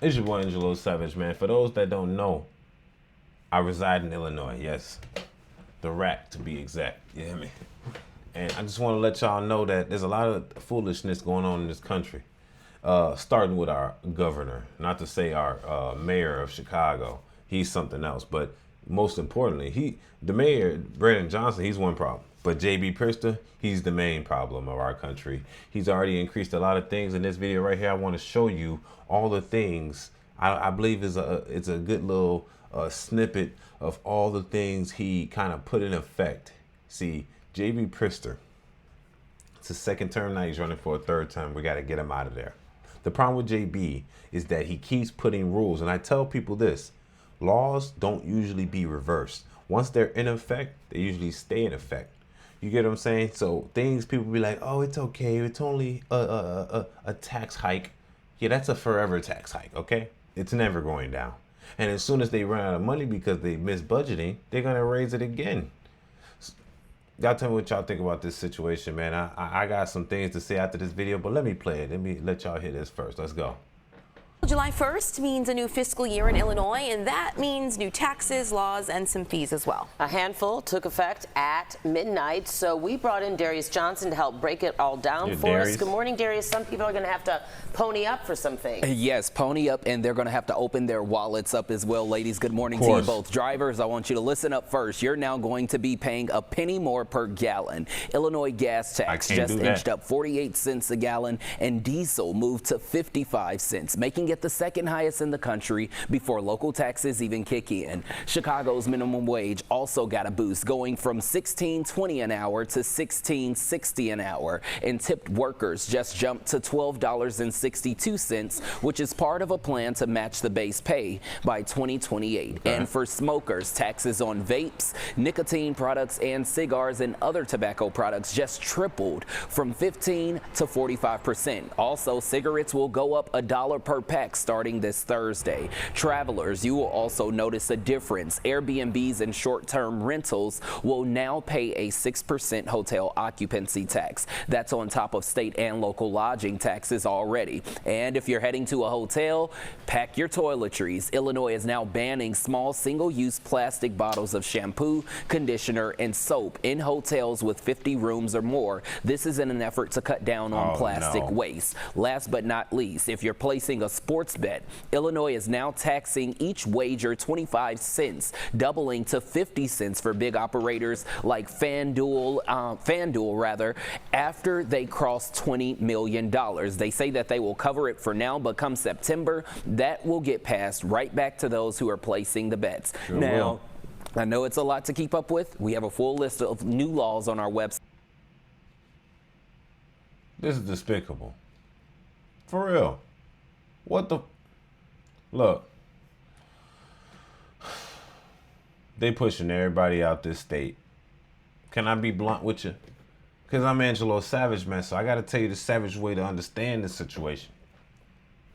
It's your boy Angelo Savage, man. For those that don't know, I reside in Illinois. Yes, the rack to be exact. You hear me? And I just want to let y'all know that there's a lot of foolishness going on in this country. Starting with our governor, not to say our mayor of Chicago. He's something else, but most importantly, the mayor, Brandon Johnson, he's one problem. But jbpritzker, he's the main problem of our country. He's already increased a lot of things. In this video right here, I want to show you all the things. I believe it's a good little snippet of all the things he kind of put in effect. See, jbpritzker, it's his second term now. He's running for a third term. We got to get him out of there. The problem with JB is that he keeps putting rules. And I tell people this, laws don't usually be reversed. Once they're in effect, they usually stay in effect. You get what I'm saying? So things people be like, oh, it's okay. It's only a tax hike. Yeah, that's a forever tax hike, okay? It's never going down. And as soon as they run out of money because they miss budgeting, they're going to raise it again. Y'all tell me what y'all think about this situation, man. I got some things to say after this video, but let me play it. Let me let y'all hear this first. Let's go. July 1st means a new fiscal year in Illinois, and that means new taxes, laws, and some fees as well. A handful took effect at midnight, so we brought in Darius Johnson to help break it all down for us. Good morning, Darius. Some people are going to have to pony up for some things. Yes, pony up, and they're going to have to open their wallets up as well. Ladies, good morning to you both. Drivers, I want you to listen up first. You're now going to be paying a penny more per gallon. Illinois gas tax just inched up 48 cents a gallon, and diesel moved to 55 cents, making it the second highest in the country before local taxes even kick in. Chicago's minimum wage also got a boost, going from $16.20 an hour to $16.60 an hour, and tipped workers just jumped to $12.62, which is part of a plan to match the base pay by 2028. And for smokers, taxes on vapes, nicotine products, and cigars and other tobacco products just tripled from 15 to 45%. Also, cigarettes will go up $1 per pack starting this Thursday. Travelers, you will also notice a difference. Airbnbs and short-term rentals will now pay a 6% hotel occupancy tax. That's on top of state and local lodging taxes already. And if you're heading to a hotel, pack your toiletries. Illinois is now banning small single-use plastic bottles of shampoo, conditioner, and soap in hotels with 50 rooms or more. This is in an effort to cut down on plastic waste. Last but not least, if you're placing a sports bet, Illinois is now taxing each wager 25 cents, doubling to 50 cents for big operators like FanDuel, after they cross $20 million. They say that they will cover it for now, but come September, that will get passed right back to those who are placing the bets. Now, I know it's a lot to keep up with. We have a full list of new laws on our website. This is despicable. For real. What the? Look. They pushing everybody out this state. Can I be blunt with you? Because I'm Angelo Savage, man, so I got to tell you the savage way to understand this situation.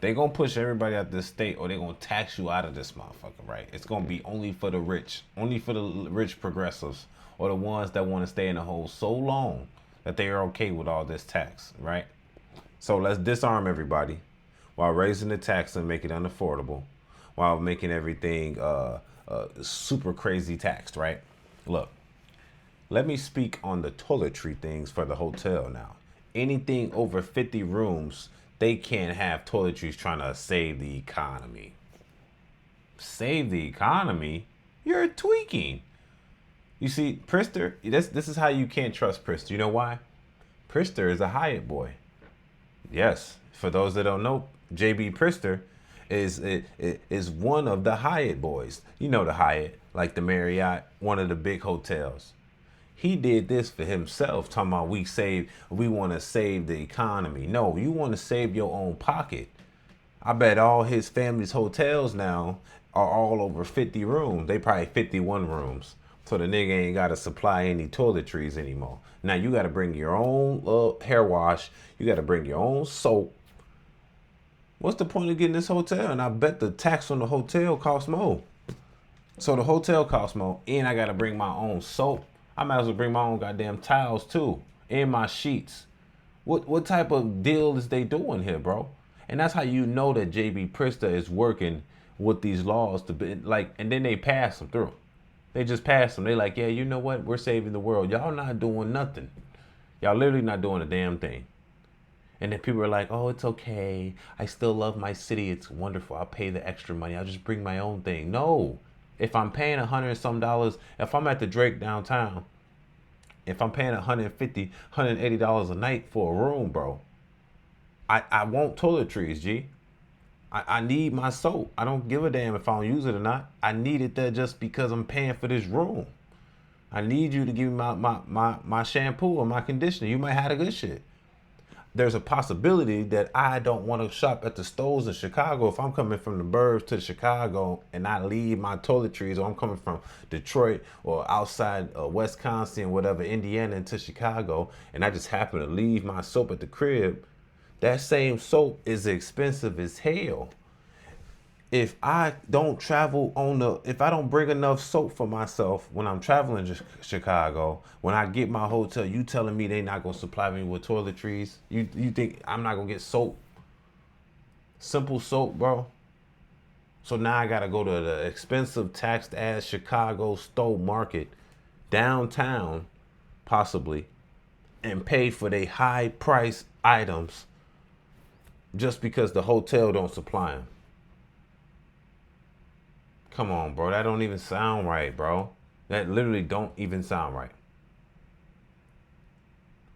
They going to push everybody out this state, or they going to tax you out of this motherfucker, right? It's going to be only for the rich. Only for the rich progressives, or the ones that want to stay in the hole so long that they are okay with all this tax, right? So let's disarm everybody while raising the tax and make it unaffordable, while making everything super crazy taxed, right? Look, let me speak on the toiletry things for the hotel now. Anything over 50 rooms, they can't have toiletries trying to save the economy. Save the economy? You're tweaking. You see, Pritzker, this is how you can't trust Pritzker. You know why? Pritzker is a Hyatt boy. Yes, for those that don't know, jbpritzker is one of the Hyatt boys. You know the Hyatt, like the Marriott, one of the big hotels. He did this for himself, talking about we want to save the economy. No, you want to save your own pocket. I bet all his family's hotels now are all over 50 rooms. They probably 51 rooms. So the nigga ain't got to supply any toiletries anymore. Now you got to bring your own hair wash. You got to bring your own soap. What's the point of getting this hotel? And I bet the tax on the hotel costs more. So the hotel costs more, and I got to bring my own soap. I might as well bring my own goddamn towels too, and my sheets. What type of deal is they doing here, bro? And that's how you know that jbpritzker is working with these laws to be like, and then they pass them through. They just pass them. They like, yeah, you know what? We're saving the world. Y'all not doing nothing. Y'all literally not doing a damn thing. And then people are like, oh, it's okay. I still love my city. It's wonderful. I'll pay the extra money. I'll just bring my own thing. No. If I'm paying $100 and some, if I'm at the Drake downtown, if I'm paying $150, $180 a night for a room, bro, I want toiletries, G. I need my soap. I don't give a damn if I don't use it or not. I need it there just because I'm paying for this room. I need you to give me my shampoo or my conditioner. You might have the good shit. There's a possibility that I don't want to shop at the stores in Chicago if I'm coming from the burbs to Chicago and I leave my toiletries, or I'm coming from Detroit or outside Wisconsin, whatever, Indiana into Chicago, and I just happen to leave my soap at the crib. That same soap is expensive as hell. If I don't if I don't bring enough soap for myself when I'm traveling to Chicago, when I get my hotel, you telling me they not gonna supply me with toiletries? You think I'm not gonna get soap? Simple soap, bro. So now I gotta go to the expensive taxed ass Chicago store market downtown, possibly, and pay for their high price items just because the hotel don't supply them. Come on, bro. That don't even sound right, bro. That literally don't even sound right.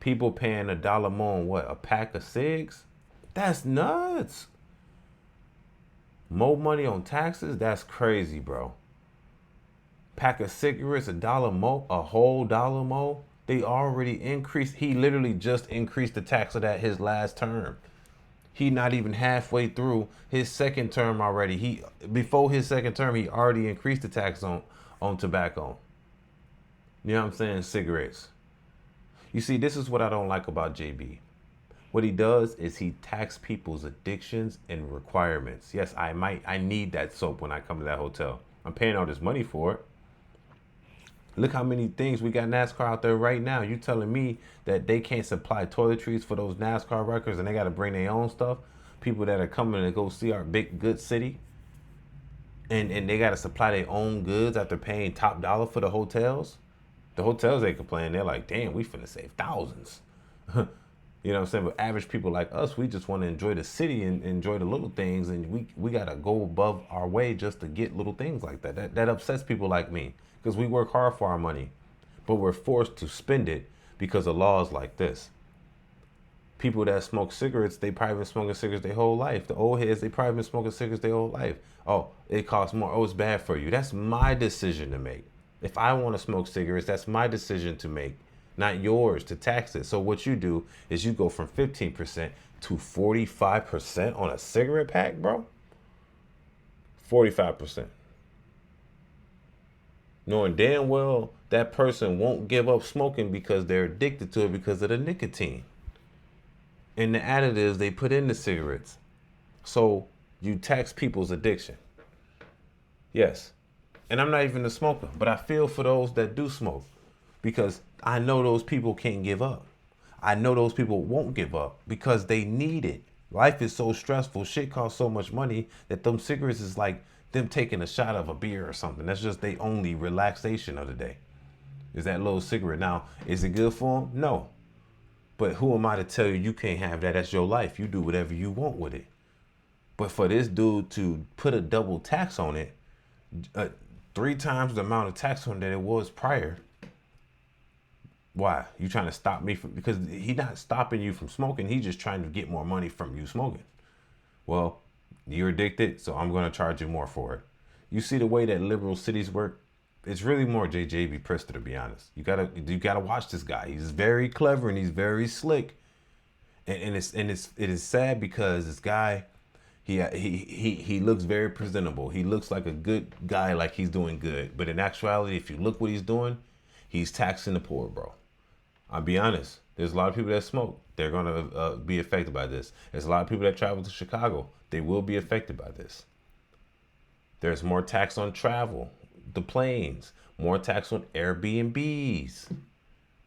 People paying $1 more on what? A pack of cigs? That's nuts. More money on taxes? That's crazy, bro. Pack of cigarettes, $1 more? A whole $1 more? They already increased. He literally just increased the tax of that his last term. He not even halfway through his second term already. Before his second term, he already increased the tax on tobacco. You know what I'm saying? Cigarettes. You see, this is what I don't like about JB. What he does is he tax people's addictions and requirements. Yes, I need that soap when I come to that hotel. I'm paying all this money for it. Look how many things we got NASCAR out there right now. You telling me that they can't supply toiletries for those NASCAR records and they got to bring their own stuff? People that are coming to go see our big, good city. And they got to supply their own goods after paying top dollar for the hotels. The hotels ain't complaining. They're like, damn, we finna save thousands. You know what I'm saying? But average people like us, we just want to enjoy the city and enjoy the little things. And we got to go above our way just to get little things like that. That upsets people like me. Because we work hard for our money, but we're forced to spend it because of laws like this. People that smoke cigarettes, they probably been smoking cigarettes their whole life. The old heads, they probably been smoking cigarettes their whole life. Oh, it costs more. Oh, it's bad for you. That's my decision to make. If I want to smoke cigarettes, that's my decision to make, not yours to tax it. So what you do is you go from 15% to 45% on a cigarette pack, bro. 45%. Knowing damn well that person won't give up smoking because they're addicted to it because of the nicotine and the additives they put in the cigarettes. So you tax people's addiction. Yes. And I'm not even a smoker, but I feel for those that do smoke because I know those people can't give up. I know those people won't give up because they need it. Life is so stressful. Shit costs so much money that them cigarettes is like them taking a shot of a beer or something. That's just their only relaxation of the day. Is that little cigarette. Now, is it good for them? No. But who am I to tell you you can't have that? That's your life. You do whatever you want with it. But for this dude to put a double tax on it, 3 times the amount of tax on that it was prior. Why? You trying to stop me from, because he's not stopping you from smoking. He's just trying to get more money from you smoking. Well, you're addicted, so I'm going to charge you more for it. You see the way that liberal cities work? It's really more jbpritzker, to be honest. You gotta watch this guy. He's very clever and he's very slick. And it is sad because this guy, he looks very presentable. He looks like a good guy, like he's doing good. But in actuality, if you look what he's doing, he's taxing the poor, bro. I'll be honest. There's a lot of people that smoke. They're going to be affected by this. There's a lot of people that travel to Chicago. They will be affected by this. There's more tax on travel, the planes, more tax on Airbnbs.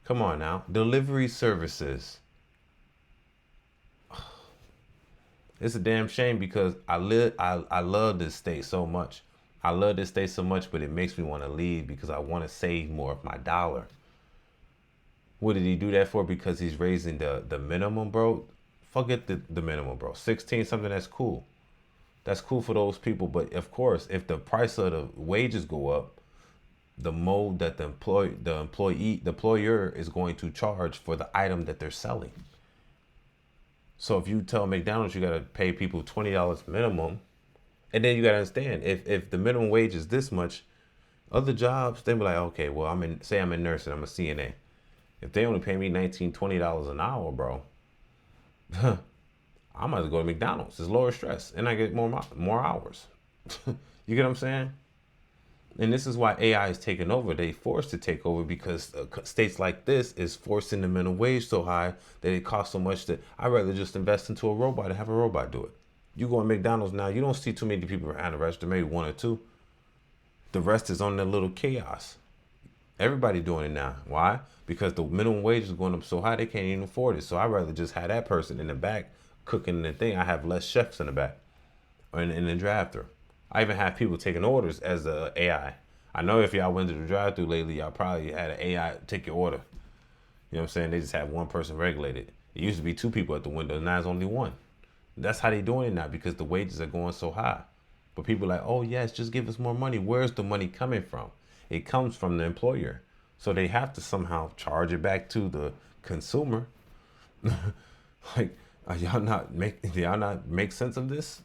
Come on now. Delivery services. It's a damn shame because I love this state so much. I love this state so much, but it makes me want to leave because I want to save more of my dollar. What did he do that for? Because he's raising the minimum, bro. Forget the minimum, bro. 16 something, that's cool. That's cool for those people. But of course, if the price of the wages go up, the more that the employer is going to charge for the item that they're selling. So if you tell McDonald's you got to pay people $20 minimum, and then you got to understand, if the minimum wage is this much, other jobs, they be like, okay, well, I'm in nursing, I'm a CNA. If they only pay me $19, $20 an hour, bro, I might as well go to McDonald's. It's lower stress, and I get more hours. You get what I'm saying? And this is why AI is taking over. They forced to take over because states like this is forcing the minimum wage so high that it costs so much that I'd rather just invest into a robot and have a robot do it. You go to McDonald's now, you don't see too many people behind the register, maybe one or two. The rest is on their little chaos. Everybody doing it now. Why? Because the minimum wage is going up so high they can't even afford it. So I'd rather just have that person in the back cooking the thing. I have less chefs in the back or in the drive-thru. I even have people taking orders as a AI. I know if y'all went to the drive-thru lately, y'all probably had an AI take your order. You know what I'm saying? They just have one person regulated. It used to be two people at the window. Now it's only one. That's how they doing it now because the wages are going so high. But people are like, oh yes, just give us more money. Where's the money coming from? It comes from the employer. So they have to somehow charge it back to the consumer. Like, y'all not make sense of this?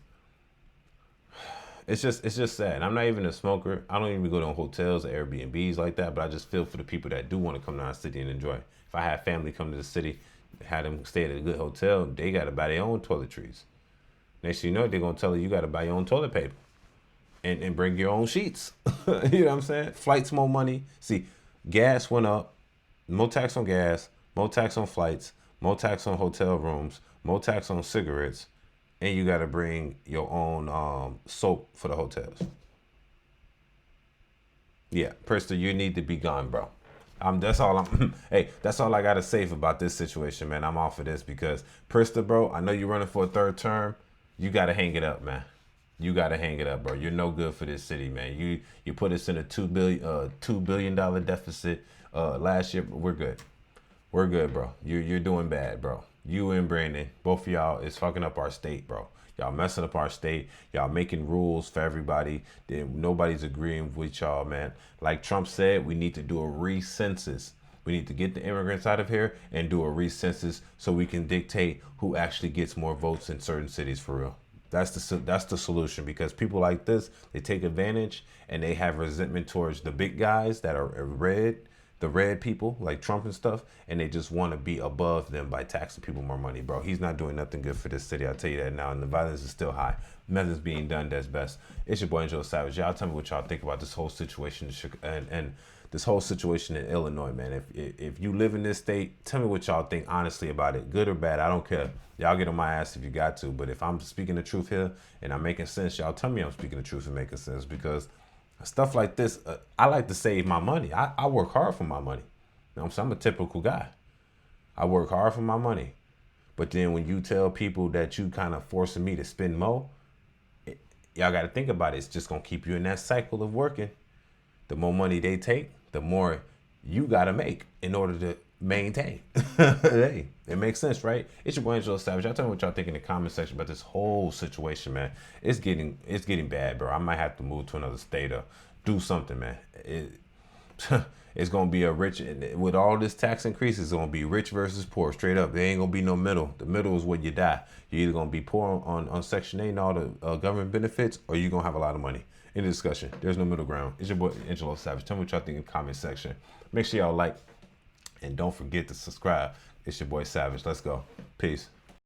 It's just sad. I'm not even a smoker. I don't even go to hotels or Airbnbs like that, but I just feel for the people that do want to come to our city and enjoy. If I have family come to the city, have them stay at a good hotel, they got to buy their own toiletries. Next thing you know, they're going to tell you got to buy your own toilet paper and bring your own sheets. You know what I'm saying? Flights, more money. See, gas went up. More tax on gas, more tax on flights, more tax on hotel rooms, more tax on cigarettes. And you got to bring your own soap for the hotels. Yeah, Pritzker, you need to be gone, bro. That's all I got to say about this situation, man. I'm off of this because Pritzker, bro, I know you're running for a third term. You got to hang it up, man. You got to hang it up, bro. You're no good for this city, man. You put us in a $2 billion deficit last year. We're good. We're good, bro. You're doing bad, bro. You and Brandon, both of y'all is fucking up our state, bro. Y'all messing up our state. Y'all making rules for everybody. Then nobody's agreeing with y'all, man. Like Trump said, we need to do a re-census. We need to get the immigrants out of here and do a re-census so we can dictate who actually gets more votes in certain cities for real. That's the solution because people like this, they take advantage and they have resentment towards the big guys that are red, the red people like Trump and stuff, and they just want to be above them by taxing people more money, bro. He's not doing nothing good for this city. I'll tell you that now. And the violence is still high. Nothing's being done that's best. It's your boy Angelo Savage. Y'all tell me what y'all think about this whole situation and this whole situation in Illinois, man. If you live in this state, tell me what y'all think honestly about it, good or bad. I don't care. Y'all get on my ass if you got to. But if I'm speaking the truth here and I'm making sense, y'all tell me I'm speaking the truth and making sense because stuff like this, I like to save my money. I work hard for my money. You know what I'm saying? I'm a typical guy. I work hard for my money. But then when you tell people that you kind of forcing me to spend more, y'all got to think about it. It's just going to keep you in that cycle of working. The more money they take, the more you got to make in order to maintain. Hey, it makes sense, right? It's your boy Angelo Savage. Y'all tell me what y'all think in the comment section about this whole situation, man. It's getting bad, bro. I might have to move to another state or do something, man. It's gonna be with all this tax increase, it's gonna be rich versus poor, straight up. There ain't gonna be no middle. The middle is where you die. You're either gonna be poor on Section 8 and all the government benefits, or you're gonna have a lot of money. In the discussion, there's no middle ground. It's your boy Angelo Savage. Tell me what y'all think in the comment section. Make sure y'all like and don't forget to subscribe. It's your boy Savage. Let's go. Peace.